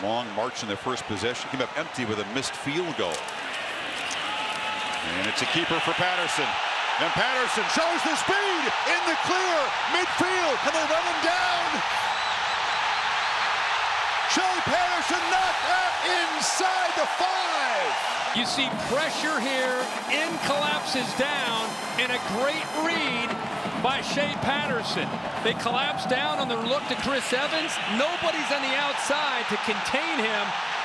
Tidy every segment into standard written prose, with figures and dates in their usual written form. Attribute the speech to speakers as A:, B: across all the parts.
A: Long march in their first possession, came up empty with a missed field goal. And it's a keeper for Patterson. And Patterson shows the speed in the clear midfield. Can they run him down? Shea Patterson knocked out inside the 5.
B: You see pressure here, in collapses down, and a great read by Shea Patterson. They collapse down on the look to Chris Evans. Nobody's on the outside to contain him.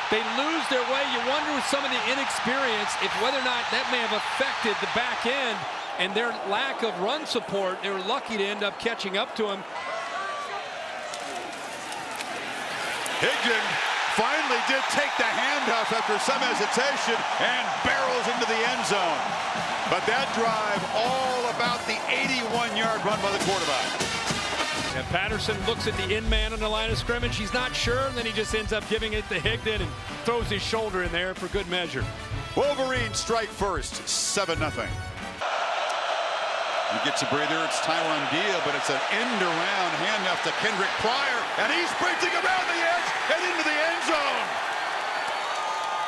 B: They lose their way. You wonder with some of the inexperience if whether or not that may have affected the back end and their lack of run support. They were lucky to end up catching up to him.
A: Higdon finally did take the handoff after some hesitation and barrels into the end zone. But that drive all about the 81-yard run by the quarterback.
B: And Patterson looks at the in man on the line of scrimmage. He's not sure, and then he just ends up giving it to Higdon and throws his shoulder in there for good measure.
A: Wolverines strike first, 7-0. He gets a breather. It's Tyron Deal, but it's an end-around handoff to Kendrick Pryor, and he's sprinting around the edge and into the end zone.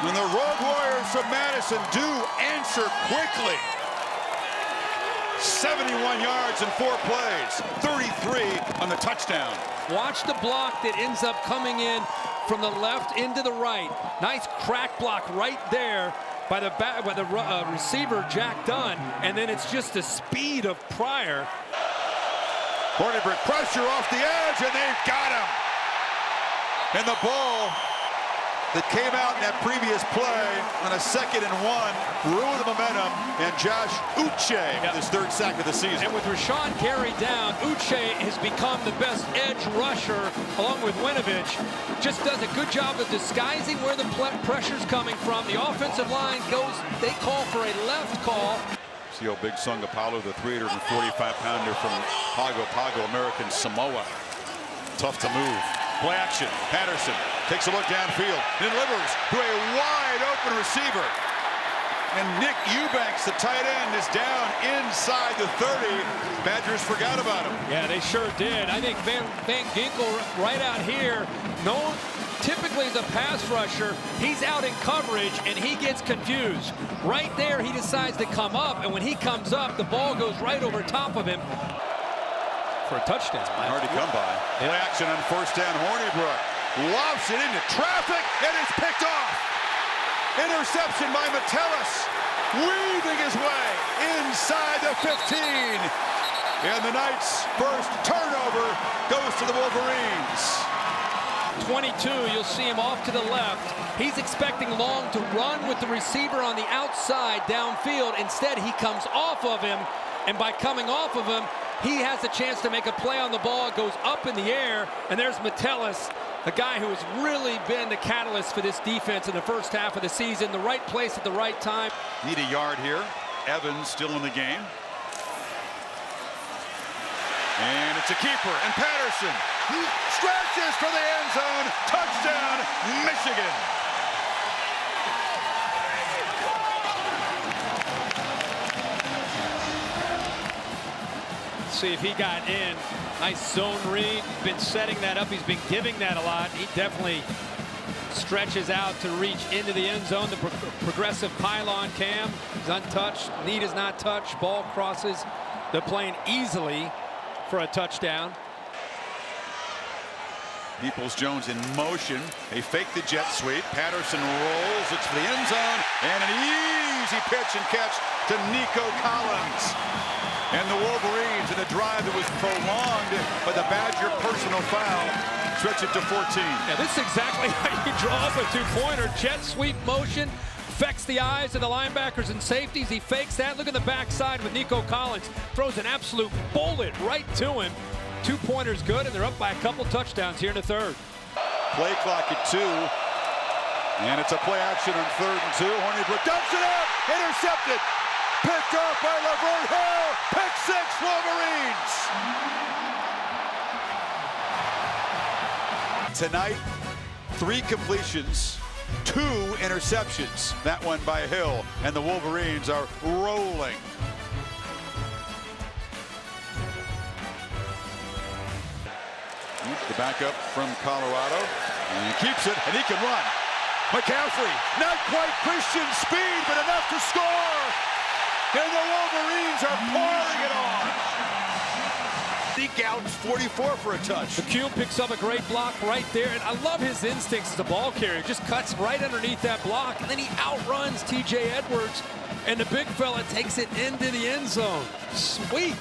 A: And the Road Warriors from Madison do answer quickly. 71 yards in 4 plays, 33 on the touchdown.
B: Watch the block that ends up coming in from the left into the right. Nice crack block right there by the receiver, Jack Dunn, and then it's just the speed of Pryor.
A: Hornibrook pressure off the edge, and they've got him. And the ball that came out in that previous play on a 2nd and 1 ruined the momentum, and Josh Uche with his 3rd sack of the season.
B: And with Rashawn Gary down, Uche has become the best edge rusher along with Winovich. Just does a good job of disguising where the pressure's coming from. The offensive line goes, they call for a left call.
A: See how big Sunga Paulo, the 345-pounder from Pago Pago, American Samoa. Tough to move. Play action. Patterson takes a look downfield, delivers to a wide open receiver. And Nick Eubanks, the tight end, is down inside the 30. Badgers forgot about him.
B: Yeah, they sure did. I think Van Ginkel right out here, typically as a pass rusher, he's out in coverage and he gets confused. Right there, he decides to come up, and when he comes up, the ball goes right over top of him for a touchdown.
A: Hard to come by. Play action on 1st down. Hornibrook lofts it into traffic, and it's picked off. Interception by Metellus, weaving his way inside the 15. And the Knights' first turnover goes to the Wolverines.
B: 22, you'll see him off to the left. He's expecting Long to run with the receiver on the outside downfield. Instead, he comes off of him, and by coming off of him, he has a chance to make a play on the ball. It goes up in the air, and there's Metellus, a guy who has really been the catalyst for this defense in the first half of the season. The right place at the right time.
A: Need a yard here. Evans still in the game. And it's a keeper, and Patterson stretches for the end zone. Touchdown, Michigan.
B: See if he got in. Nice zone read. Been setting that up. He's been giving that a lot. He definitely stretches out to reach into the end zone. The progressive pylon cam is untouched. Need is not touched. Ball crosses. They're playing easily for a touchdown.
A: Peoples-Jones in motion. They fake the jet sweep. Patterson rolls. It's for the end zone. And an easy pitch and catch to Nico Collins. And the Wolverines, in a drive that was prolonged by the Badger personal foul, stretch it to 14.
B: Yeah, this is exactly how you draw up a 2-pointer. Jet sweep motion, affects the eyes of the linebackers and safeties. He fakes that. Look at the backside with Nico Collins. Throws an absolute bullet right to him. 2-pointer's good, and they're up by a couple touchdowns here in the 3rd.
A: Play clock at 2. And it's a play action on 3rd and 2. Hornibrook dumps it up. Intercepted. Picked off by Laverne Hill. Pick 6, Wolverines. Tonight, 3 completions, 2 interceptions. That one by Hill, and the Wolverines are rolling. The backup from Colorado. And he keeps it, and he can run. McCaffrey, not quite Christian speed, but enough to score. And the Wolverines are pouring it on. Deke out 44 for a touch.
B: McCune picks up a great block right there, and I love his instincts as a ball carrier. Just cuts right underneath that block, and then he outruns T.J. Edwards, and the big fella takes it into the end zone. Sweet.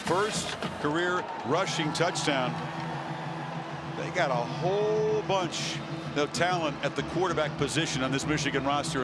A: First career rushing touchdown. They got a whole bunch of talent at the quarterback position on this Michigan roster.